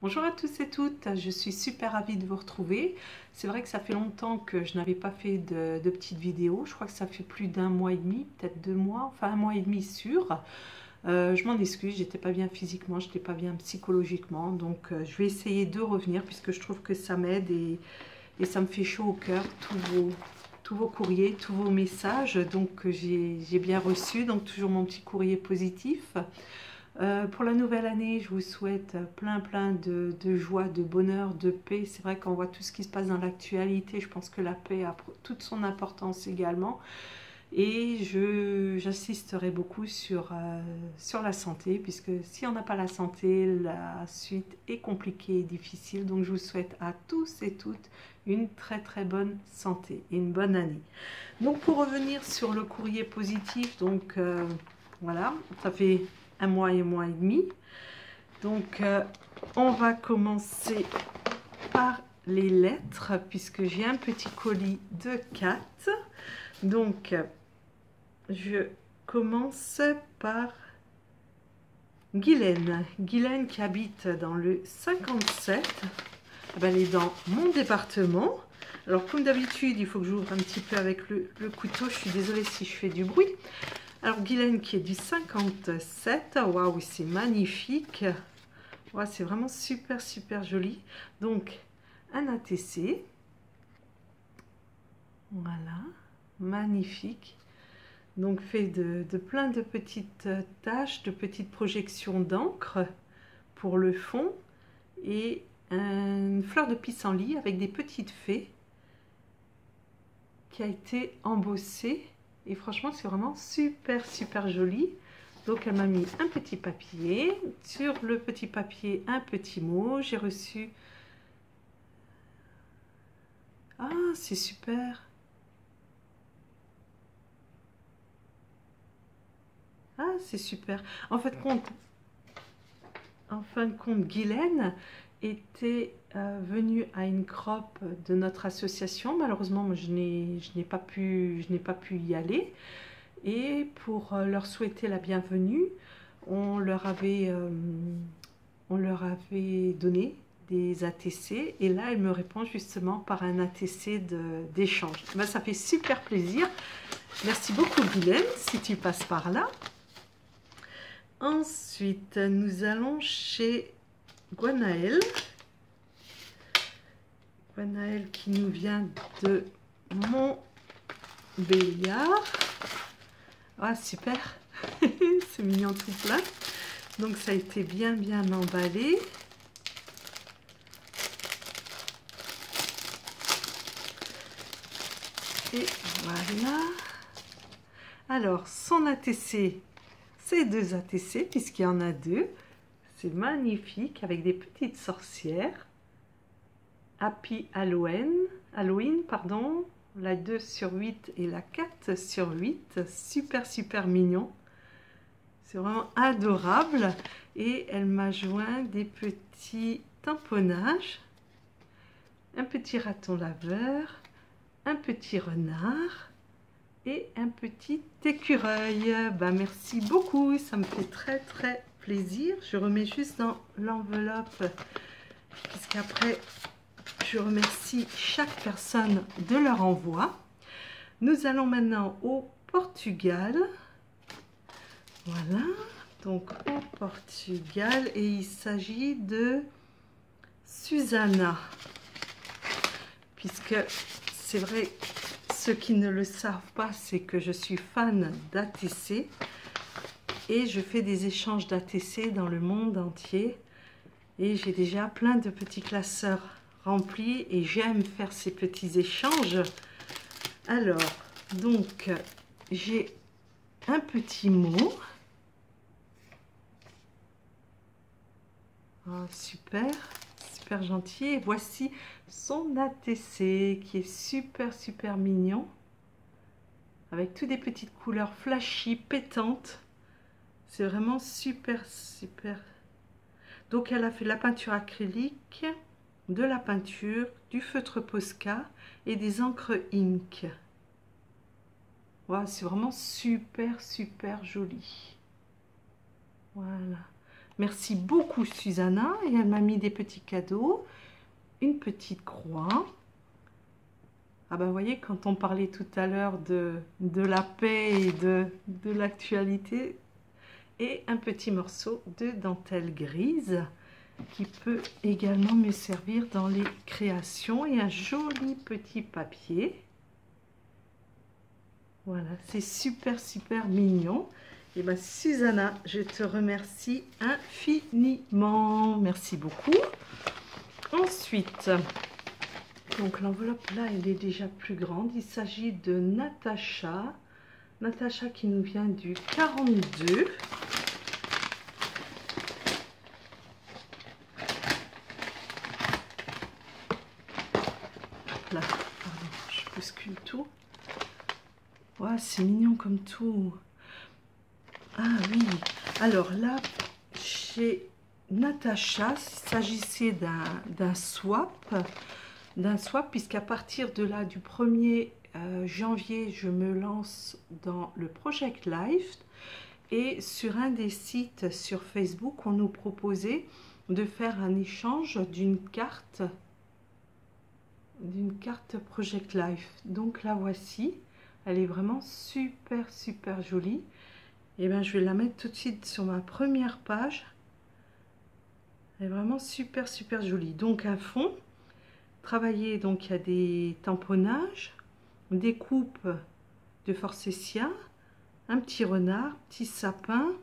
Bonjour à tous et toutes, je suis super ravie de vous retrouver. C'est vrai que ça fait longtemps que je n'avais pas fait de petites vidéos. Je crois que ça fait plus d'un mois et demi, peut-être 2 mois, enfin un mois et demi sûr. Je m'en excuse, j'étais pas bien physiquement, j'étais pas bien psychologiquement. Donc je vais essayer de revenir puisque je trouve que ça m'aide et ça me fait chaud au cœur, tous vos courriers, tous vos messages. Donc j'ai bien reçu, donc toujours mon petit courrier positif. Pour la nouvelle année, je vous souhaite plein de joie, de bonheur, de paix. C'est vrai qu'on voit tout ce qui se passe dans l'actualité. Je pense que la paix a toute son importance également. Et j'insisterai beaucoup sur la santé, puisque si on n'a pas la santé, la suite est compliquée et difficile. Donc je vous souhaite à tous et toutes une très bonne santé et une bonne année. Donc pour revenir sur le courrier positif, donc voilà, ça fait un mois et demi. Donc on va commencer par les lettres puisque j'ai un petit colis de 4. Donc je commence par Guylaine. Guylaine qui habite dans le 57. Elle est dans mon département. Alors comme d'habitude, il faut que j'ouvre un petit peu avec le couteau. Je suis désolée si je fais du bruit. Alors Guylaine qui est du 57, waouh, c'est magnifique, wow, c'est vraiment super joli. Donc un ATC, voilà, magnifique. Donc fait de plein de petites taches, de petites projections d'encre pour le fond et une fleur de pissenlit avec des petites fées qui a été embossée. Et franchement, c'est vraiment super joli. Donc, elle m'a mis un petit papier. Sur le petit papier, un petit mot. J'ai reçu... Ah, c'est super. Ah, c'est super. En fin de compte, Guylaine était venue à une crop de notre association. Malheureusement, moi, je n'ai pas pu y aller. Et pour leur souhaiter la bienvenue, on leur avait donné des ATC. Et là, elle me répond justement par un ATC d'échange. Ben, ça fait super plaisir. Merci beaucoup, Guylaine, si tu passes par là. Ensuite, nous allons chez Guanaël. Guanaël qui nous vient de Montbéliard. Ah, super. C'est mignon tout plein. Donc, ça a été bien emballé. Et voilà. Alors, son ATC, c'est 2 ATC, puisqu'il y en a 2. C'est magnifique, avec des petites sorcières. Happy Halloween, pardon. La 2/8 et la 4/8. Super mignon. C'est vraiment adorable. Et elle m'a joint des petits tamponnages. Un petit raton laveur. Un petit renard. Et un petit écureuil. Ben, merci beaucoup. Ça me fait très plaisir. Je remets juste dans l'enveloppe. Puisqu'après, je remercie chaque personne de leur envoi. Nous allons maintenant au Portugal. Voilà, donc au Portugal, et il s'agit de Susanna, puisque c'est vrai, ceux qui ne le savent pas, c'est que je suis fan d'ATC et je fais des échanges d'ATC dans le monde entier et j'ai déjà plein de petits classeurs remplis et j'aime faire ces petits échanges. Alors, donc, j'ai un petit mot. Oh, super gentil. Et voici son ATC qui est super mignon. Avec toutes des petites couleurs flashy, pétantes. C'est vraiment super. Donc elle a fait de la peinture acrylique, de la peinture, du feutre Posca et des encres ink. Wow, c'est vraiment super joli. Voilà. Merci beaucoup Susanna. Et elle m'a mis des petits cadeaux. Une petite croix. Ah ben vous voyez, quand on parlait tout à l'heure de la paix et de l'actualité, et un petit morceau de dentelle grise qui peut également me servir dans les créations, et un joli petit papier. Voilà, c'est super mignon. Et bien Susanna, je te remercie infiniment. Merci beaucoup. Ensuite, donc l'enveloppe là, elle est déjà plus grande. Il s'agit de Natacha. Natacha qui nous vient du 42. Là, pardon, je bouscule tout. Ouais, c'est mignon comme tout. Ah oui, alors là, chez Natacha, il s'agissait d'un swap, puisqu'à partir de là, du 1er janvier, je me lance dans le Project Life, et sur un des sites sur Facebook, on nous proposait de faire un échange d'une carte Project Life. Donc la voici, elle est vraiment super jolie. Et bien je vais la mettre tout de suite sur ma première page. Elle est vraiment super jolie. Donc un fond travaillé, donc il y a des tamponnages, des coupes de forsythia, un petit renard, petit sapin,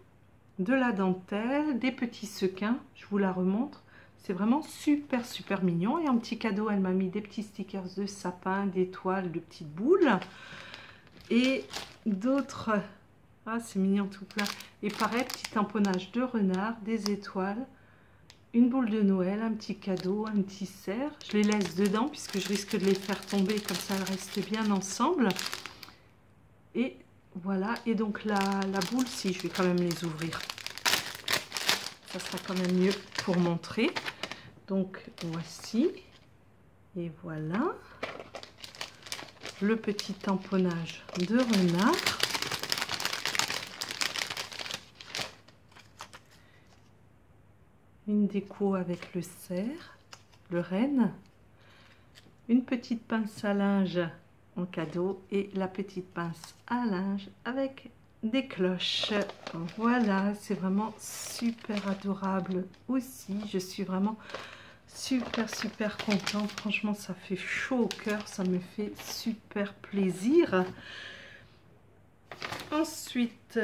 de la dentelle, des petits sequins. Je vous la remontre. C'est vraiment super mignon. Et en petit cadeau, elle m'a mis des petits stickers de sapin, d'étoiles, de petites boules. Et d'autres... Ah, c'est mignon tout plein. Et pareil, petit tamponnage de renard, des étoiles, une boule de Noël, un petit cadeau, un petit cerf. Je les laisse dedans puisque je risque de les faire tomber, comme ça elles restent bien ensemble. Et voilà. Et donc la boule, si, je vais quand même les ouvrir. Ça sera quand même mieux pour montrer. Donc voici. Et voilà. Le petit tamponnage de renard. Une déco avec le cerf, le renne, une petite pince à linge en cadeau et la petite pince à linge avec des cloches. Voilà, c'est vraiment super adorable aussi. Je suis vraiment super contente. Franchement, ça fait chaud au cœur, ça me fait super plaisir. Ensuite,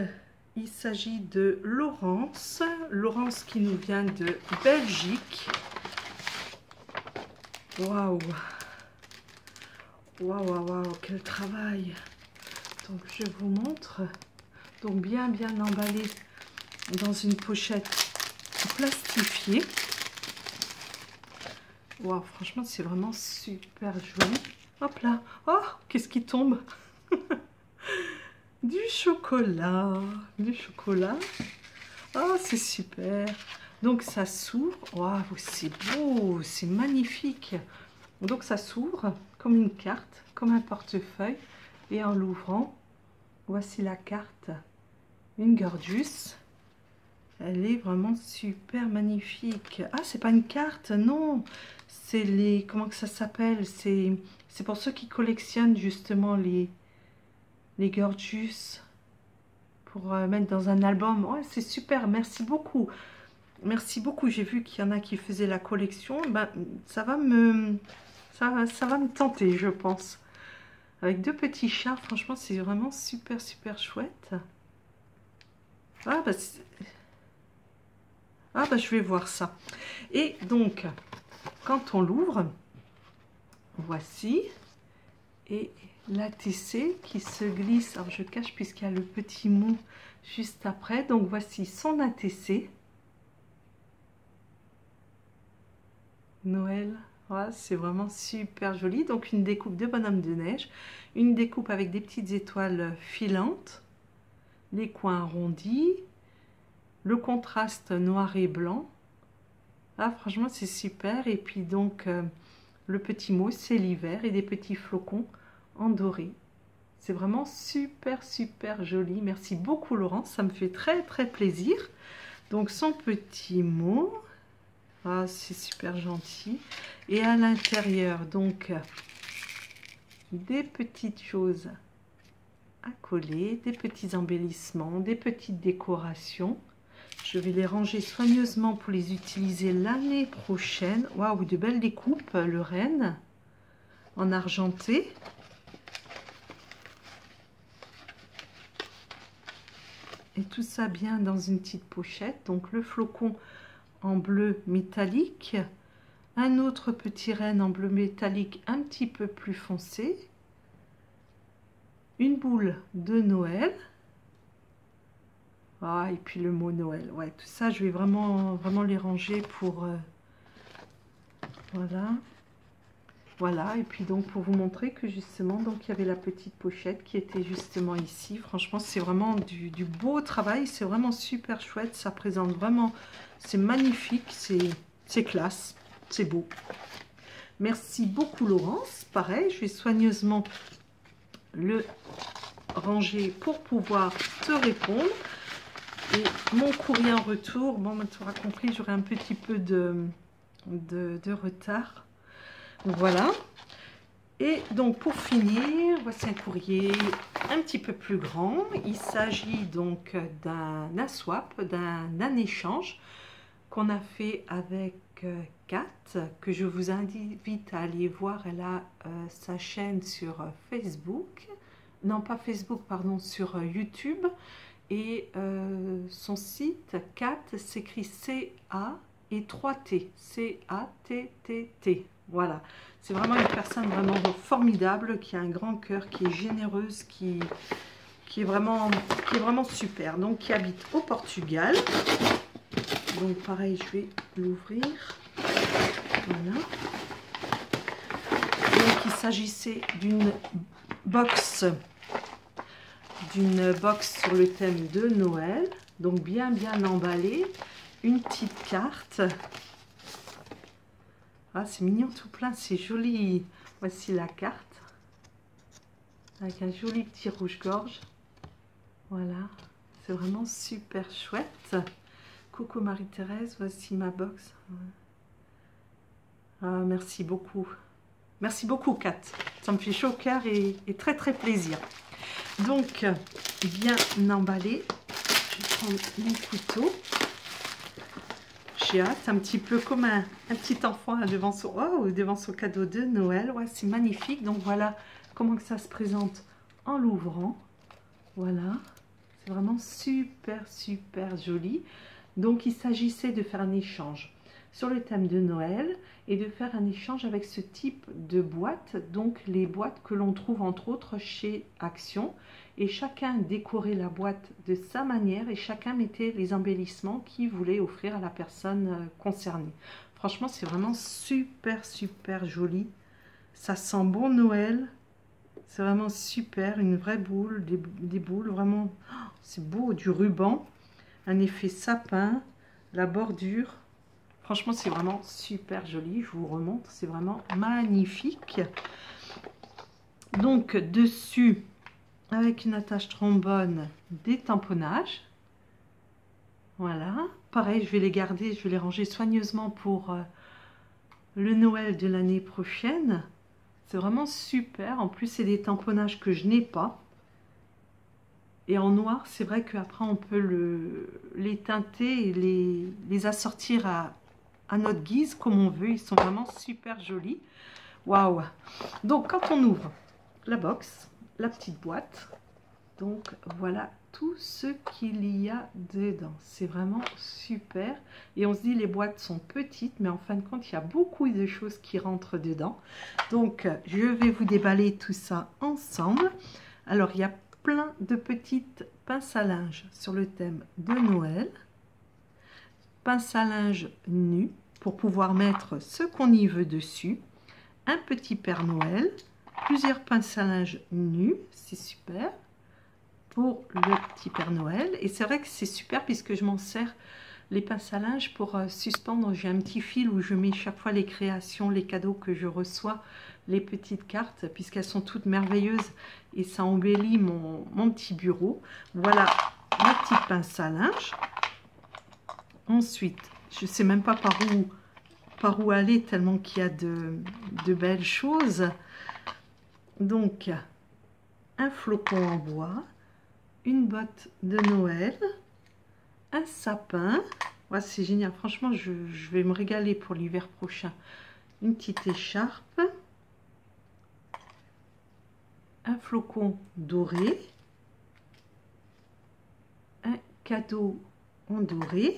il s'agit de Laurence. Laurence qui nous vient de Belgique. Waouh! Waouh, quel travail! Donc, je vous montre. Donc, bien emballé dans une pochette plastifiée. Waouh, franchement, c'est vraiment super joli. Hop là! Oh, qu'est-ce qui tombe? Du chocolat. Oh, c'est super. Donc ça s'ouvre. Waouh, c'est beau, c'est magnifique. Donc ça s'ouvre comme une carte, comme un portefeuille. Et en l'ouvrant, voici la carte. Une Gorgeous. Elle est vraiment super magnifique. Ah, c'est pas une carte, non. C'est les... Comment que ça s'appelle? C'est pour ceux qui collectionnent justement les Gorgeous pour mettre dans un album. Ouais, c'est super, merci beaucoup. Merci beaucoup. J'ai vu qu'il y en a qui faisaient la collection. Ben, ça va me tenter, je pense. Avec deux petits chats, franchement, c'est vraiment super chouette. Ah bah, je vais voir ça. Et donc, quand on l'ouvre, voici. Et l'ATC qui se glisse. Alors, je cache puisqu'il y a le petit mot juste après. Donc, voici son ATC. Noël. Voilà, c'est vraiment super joli. Donc, une découpe de bonhomme de neige. Une découpe avec des petites étoiles filantes. Les coins arrondis. Le contraste noir et blanc. Ah, franchement, c'est super. Et puis, donc, le petit mot, c'est l'hiver. Et des petits flocons en doré. C'est vraiment super joli. Merci beaucoup, Laurence. Ça me fait très plaisir. Donc son petit mot, ah, c'est super gentil. Et à l'intérieur, donc des petites choses à coller, des petits embellissements, des petites décorations. Je vais les ranger soigneusement pour les utiliser l'année prochaine. Waouh, de belles découpes, le renne en argenté. Et tout ça bien dans une petite pochette. Donc le flocon en bleu métallique. Un autre petit renne en bleu métallique un petit peu plus foncé. Une boule de Noël. Ah, et puis le mot Noël. Ouais, tout ça, je vais vraiment les ranger pour... voilà. Voilà, et puis donc pour vous montrer que justement, donc il y avait la petite pochette qui était justement ici. Franchement, c'est vraiment du beau travail, c'est vraiment super chouette. Ça présente vraiment, c'est magnifique, c'est classe, c'est beau. Merci beaucoup Laurence. Pareil, je vais soigneusement le ranger pour pouvoir te répondre. Et mon courrier en retour, bon, tu auras compris, j'aurai un petit peu de retard. Voilà. Et donc pour finir, voici un courrier un petit peu plus grand. Il s'agit donc d'un swap, d'un échange qu'on a fait avec Kat, que je vous invite à aller voir. Elle a sa chaîne sur Facebook, non pas Facebook, pardon, sur YouTube. Et son site, Kat, s'écrit C-A et 3T, C-A-T-T-T. Voilà, c'est vraiment une personne vraiment formidable, qui a un grand cœur, qui est généreuse, qui est vraiment super. Donc, qui habite au Portugal. Donc, pareil, je vais l'ouvrir. Voilà. Donc, il s'agissait d'une box sur le thème de Noël. Donc, bien emballée. Une petite carte. Ah, c'est mignon tout plein, c'est joli. Voici la carte. Avec un joli petit rouge-gorge. Voilà. C'est vraiment super chouette. Coucou Marie-Thérèse, voici ma box. Ah, merci beaucoup. Merci beaucoup, Kat. Ça me fait chaud au cœur et très plaisir. Donc, bien emballé. Je vais prendre mon couteau. J'ai hâte, un petit peu comme un petit enfant devant son cadeau de Noël. Ouais, c'est magnifique. Donc voilà comment que ça se présente en l'ouvrant. Voilà, c'est vraiment super joli. Donc il s'agissait de faire un échange sur le thème de Noël et de faire un échange avec ce type de boîte. Donc les boîtes que l'on trouve entre autres chez Action. Et chacun décorait la boîte de sa manière et chacun mettait les embellissements qu'il voulait offrir à la personne concernée. Franchement, c'est vraiment super joli. Ça sent bon Noël. C'est vraiment super. Une vraie boule, des boules, vraiment, oh, c'est beau. Du ruban, un effet sapin, la bordure. Franchement, c'est vraiment super joli. Je vous remonte, c'est vraiment magnifique. Donc, dessus... avec une attache trombone, des tamponnages. Voilà. Pareil, je vais les garder, je vais les ranger soigneusement pour le Noël de l'année prochaine. C'est vraiment super. En plus, c'est des tamponnages que je n'ai pas. Et en noir, c'est vrai qu'après, on peut les teinter et les assortir à notre guise, comme on veut. Ils sont vraiment super jolis. Waouh! Donc, quand on ouvre la box, la petite boîte, donc voilà tout ce qu'il y a dedans. C'est vraiment super et on se dit les boîtes sont petites, mais en fin de compte il y a beaucoup de choses qui rentrent dedans. Donc je vais vous déballer tout ça ensemble. Alors il y a plein de petites pinces à linge sur le thème de Noël, pince à linge nu pour pouvoir mettre ce qu'on y veut dessus, un petit Père Noël, plusieurs pinces à linge nus, c'est super, pour le petit Père Noël. Et c'est vrai que c'est super puisque je m'en sers, les pinces à linge, pour suspendre. J'ai un petit fil où je mets chaque fois les créations, les cadeaux que je reçois, les petites cartes, puisqu'elles sont toutes merveilleuses et ça embellit mon petit bureau. Voilà ma petite pince à linge. Ensuite, je ne sais même pas par où aller tellement qu'il y a de belles choses. Donc, un flocon en bois, une botte de Noël, un sapin. Ouais, c'est génial, franchement, je vais me régaler pour l'hiver prochain. Une petite écharpe, un flocon doré, un cadeau en doré,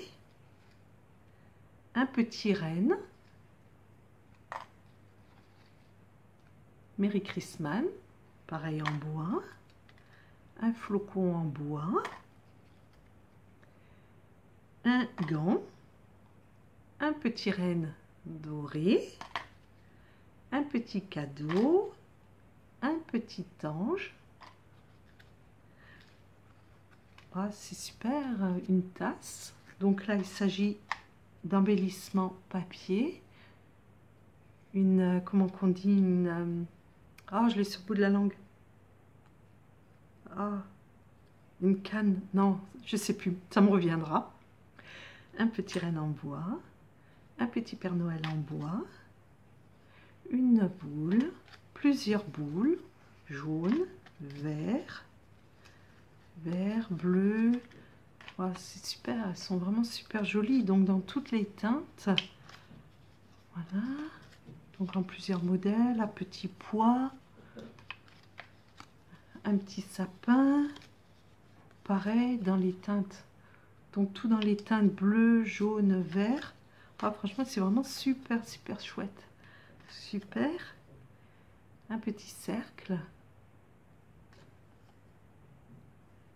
un petit renne, Merry Christmas, pareil en bois, un flocon en bois, un gant, un petit renne doré, un petit cadeau, un petit ange. Ah, c'est super, une tasse. Donc là, il s'agit d'embellissement papier. Une, comment qu'on dit, une... je l'ai sur le bout de la langue. Ah, une canne. Non, je sais plus, ça me reviendra. Un petit renne en bois. Un petit Père Noël en bois. Une boule. Plusieurs boules. Jaune, vert, bleu. Oh, c'est super, elles sont vraiment super jolies. Donc dans toutes les teintes. Voilà. Donc en plusieurs modèles, à petit pois. Un petit sapin. Pareil dans les teintes. Donc tout dans les teintes bleu, jaune, vert. Oh, franchement, c'est vraiment super, super chouette. Super. Un petit cercle.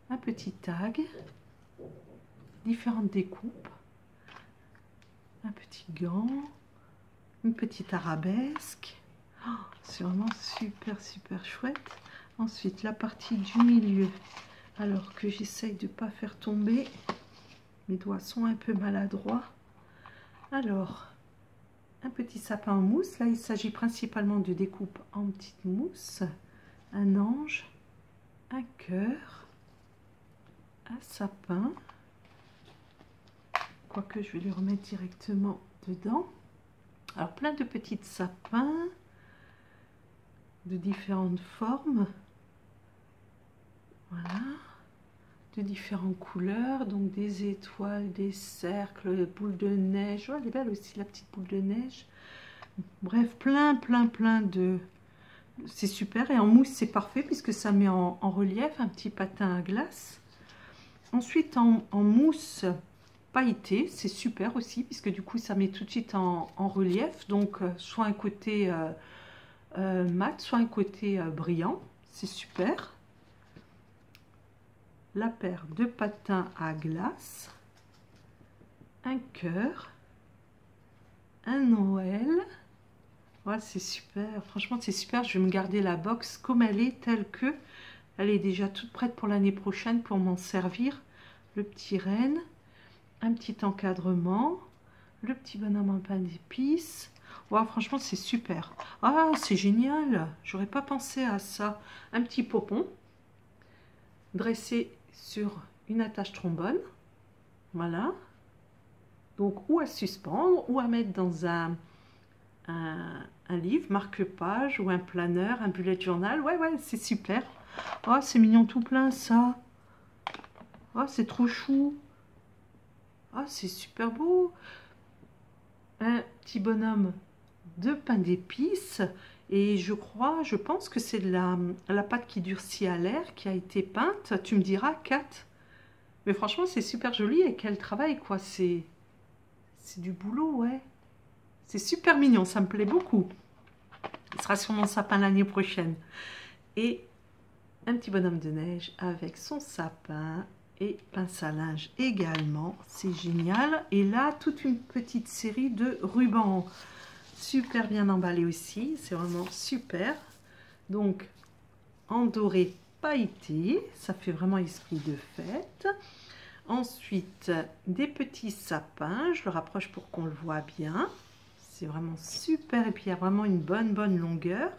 Un petit tag. Différentes découpes. Un petit gant. Une petite arabesque. Oh, c'est vraiment super, super chouette. Ensuite, la partie du milieu. Alors que j'essaye de ne pas faire tomber. Mes doigts sont un peu maladroits. Alors, un petit sapin en mousse. Là, il s'agit principalement de découpe en petite mousse. Un ange, un cœur, un sapin. Quoique, je vais le remettre directement dedans. Alors, plein de petits sapins de différentes formes. Voilà. De différentes couleurs, donc des étoiles, des cercles, des boules de neige. Oh, elle est belle aussi, la petite boule de neige. Bref, plein de... C'est super. Et en mousse, c'est parfait puisque ça met en relief un petit patin à glace. Ensuite, en mousse pailletée, c'est super aussi puisque du coup, ça met tout de suite en relief. Donc, soit un côté mat, soit un côté brillant. C'est super. La paire de patins à glace, un cœur, un Noël. Voilà, c'est super. Franchement, c'est super. Je vais me garder la box comme elle est, telle que. Elle est déjà toute prête pour l'année prochaine pour m'en servir. Le petit renne, un petit encadrement, le petit bonhomme en pain d'épices. Wow, franchement, c'est super. Ah, c'est génial. J'aurais pas pensé à ça. Un petit popon dressé sur une attache trombone, voilà, donc ou à suspendre ou à mettre dans un livre marque-page ou un planeur, un bullet journal. Ouais, c'est super. Oh, c'est mignon tout plein ça. Oh, c'est trop chou. Oh, c'est super beau. Un petit bonhomme de pain d'épices. Et je pense que c'est de la pâte qui durcit à l'air qui a été peinte. Tu me diras, Kat. Mais franchement, c'est super joli et quel travail, quoi. C'est du boulot, ouais. C'est super mignon, ça me plaît beaucoup. Il sera sur mon sapin l'année prochaine. Et un petit bonhomme de neige avec son sapin et pince à linge également. C'est génial. Et là, toute une petite série de rubans. Super bien emballé aussi. C'est vraiment super. Donc, en doré pailleté. Ça fait vraiment esprit de fête. Ensuite, des petits sapins. Je le rapproche pour qu'on le voit bien. C'est vraiment super. Et puis, il y a vraiment une bonne longueur.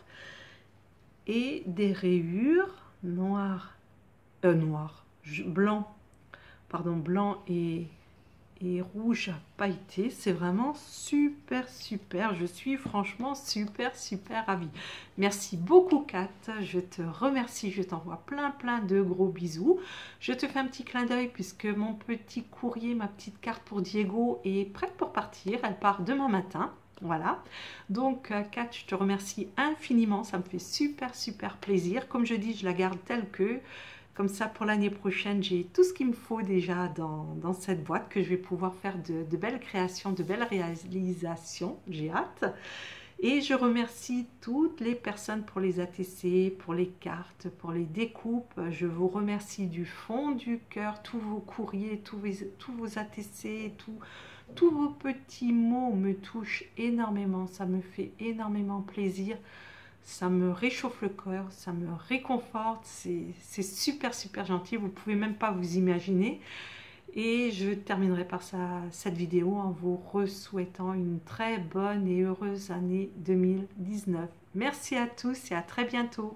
Et des rayures blanc et et rouge pailleté. C'est vraiment super, super. Je suis franchement super, super ravie. Merci beaucoup, Kat. Je te remercie. Je t'envoie plein de gros bisous. Je te fais un petit clin d'œil puisque mon petit courrier, ma petite carte pour Diego est prête pour partir. Elle part demain matin. Voilà, donc Kat, je te remercie infiniment, ça me fait super, super plaisir. Comme je dis, je la garde telle que, comme ça pour l'année prochaine, j'ai tout ce qu'il me faut déjà dans cette boîte, que je vais pouvoir faire de belles créations, de belles réalisations, j'ai hâte. Et je remercie toutes les personnes pour les ATC, pour les cartes, pour les découpes. Je vous remercie du fond du cœur, tous vos courriers, tous vos ATC, tous vos petits mots me touchent énormément. Ça me fait énormément plaisir. Ça me réchauffe le cœur, ça me réconforte. C'est super, super gentil. Vous ne pouvez même pas vous imaginer. Et je terminerai par cette vidéo en vous souhaitant une très bonne et heureuse année 2019. Merci à tous et à très bientôt.